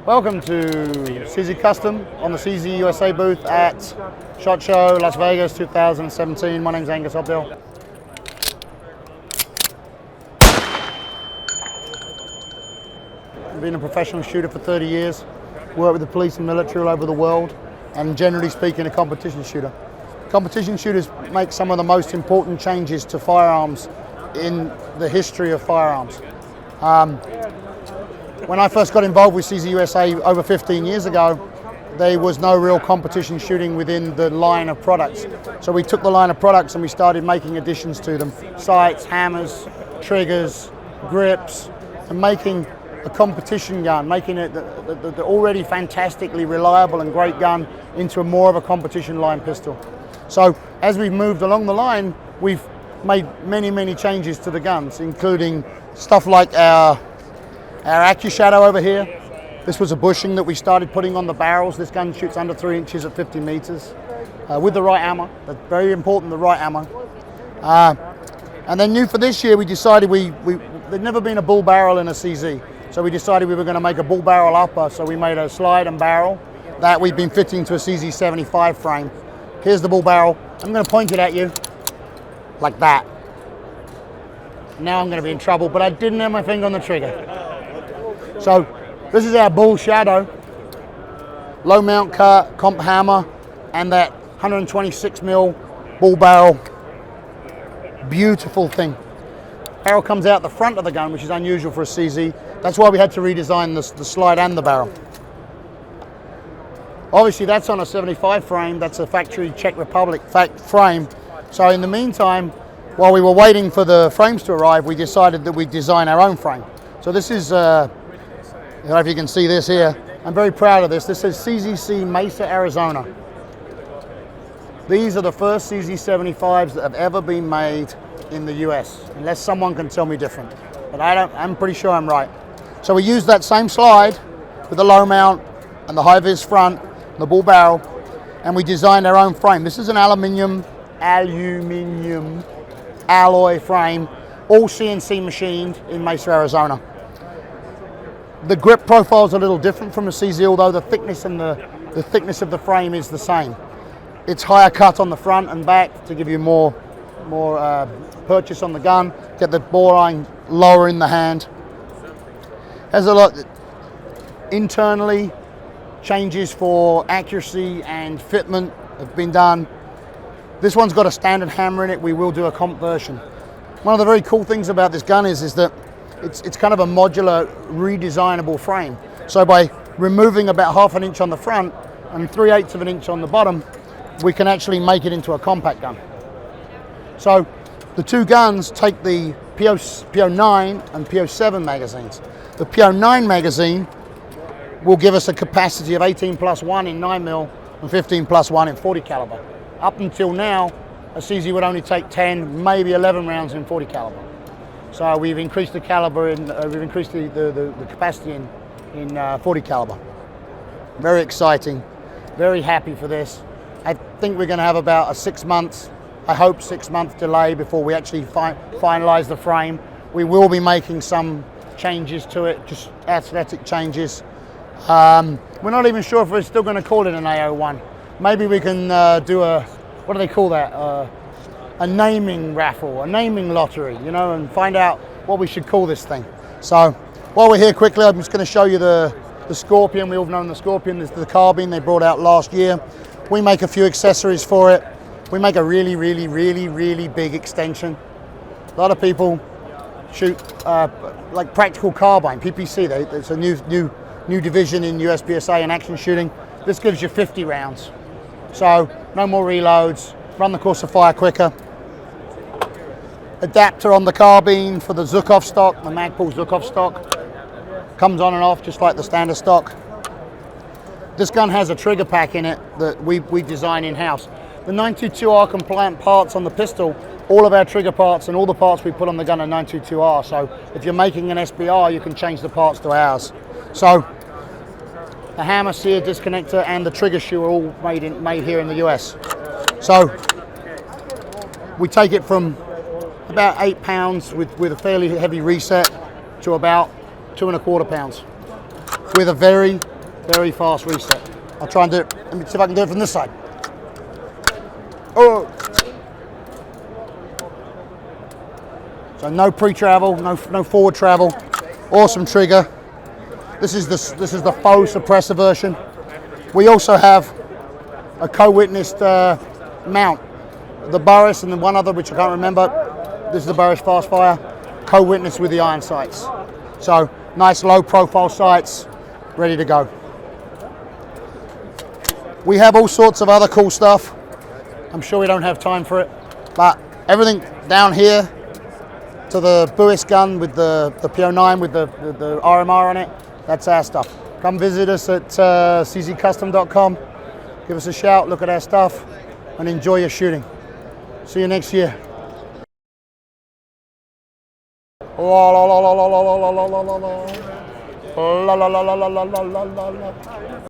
Welcome to CZ Custom on the CZ USA booth at SHOT Show Las Vegas 2017. My name's Angus Hobdell. I've been a professional shooter for 30 years, worked with the police and military all over the world, and generally speaking a competition shooter. Competition shooters make some of the most important changes to firearms in the history of firearms. When I first got involved with CZ USA over 15 years ago, there was no real competition shooting within the line of products. So we took the line of products and we started making additions to them. Sights, hammers, triggers, grips, and making a competition gun, making it the already fantastically reliable and great gun into a more of a competition line pistol. So as we've moved along the line, we've made many changes to the guns, including stuff like our AccuShadow over here. This was a bushing that we started putting on the barrels. This gun shoots under 3 inches at 50 meters with the right ammo. That's very important, the right ammo. And then new for this year, we decided there'd never been a bull barrel in a CZ. So we decided we were going to make a bull barrel upper. So we made a slide and barrel that we've been fitting to a CZ 75 frame. Here's the bull barrel. I'm going to point it at you like that. Now I'm going to be in trouble, but I didn't have my finger on the trigger. So this is our bull shadow, low mount cut, comp hammer, and that 126mm bull barrel. Beautiful thing. Barrel comes out the front of the gun, which is unusual for a CZ. That's why we had to redesign the slide and the barrel. Obviously that's on a 75 frame, that's a factory Czech Republic frame. So in the meantime, while we were waiting for the frames to arrive, we decided that we'd design our own frame. So this is, I don't know if you can see this here. I'm very proud of this. This is CZC Mesa, Arizona. These are the first CZ75s that have ever been made in the US, unless someone can tell me different. But I'm pretty sure I'm right. So we used that same slide with the low mount and the high vis front, and the bull barrel, and we designed our own frame. This is an aluminium alloy frame, all CNC machined in Mesa, Arizona. The grip profile is a little different from a CZ, although the thickness and the thickness of the frame is the same. It's higher cut on the front and back to give you more purchase on the gun, get the bore line lower in the hand. Has a lot internally, changes for accuracy and fitment have been done. This one's got a standard hammer in it. We will do a comp version. One of the very cool things about this gun is that it's kind of a modular, redesignable frame. So by removing about 1/2 inch on the front and 3/8 of an inch on the bottom, we can actually make it into a compact gun. So the two guns take the PO9 and PO7 magazines. The PO9 magazine will give us a capacity of 18+1 in 9mm and 15+1 in 40 caliber. Up until now, a CZ would only take 10, maybe 11 rounds in 40 caliber. So we've increased the caliber we've increased the capacity in 40 caliber. Very exciting, very happy for this. I think we're going to have about a 6 months, I hope 6 month delay before we actually finalize the frame. We will be making some changes to it, just aesthetic changes. We're not even sure if we're still going to call it an A01. Maybe we can do what do they call that? A naming raffle, a naming lottery, you know, and find out what we should call this thing. So while we're here quickly, I'm just going to show you the Scorpion. We all know the Scorpion. This is the carbine they brought out last year. We make a few accessories for it. We make a really big extension. A lot of people shoot like practical carbine, PPC. It's a new division in USPSA in action shooting. This gives you 50 rounds. So no more reloads, run the course of fire quicker. Adapter on the carbine for the Zukov stock, the Magpul Zukov stock. Comes on and off just like the standard stock. This gun has a trigger pack in it that we design in-house. The 922R compliant parts on the pistol, all of our trigger parts and all the parts we put on the gun are 922R. So if you're making an SBR, you can change the parts to ours. So the hammer, sear, disconnector, and the trigger shoe are all made here in the US. So we take it from about 8 pounds with a fairly heavy reset to about 2¼ pounds with a very Very fast reset. I'll try and do it. Let me see if I can do it from this side. Oh. So no pre-travel, no forward travel. Awesome trigger. This is the faux suppressor version. We also have a co-witnessed mount. The Burris and then one other which I can't remember. This is the Burris Fast Fire, co-witnessed with the iron sights. So nice low profile sights, ready to go. We have all sorts of other cool stuff. I'm sure we don't have time for it, but everything down here to the Buis gun with the PO9 with the RMR on it, that's our stuff. Come visit us at czcustom.com. Give us a shout, look at our stuff, and enjoy your shooting. See you next year. La la la la la la la la la la la la la la la la la la la.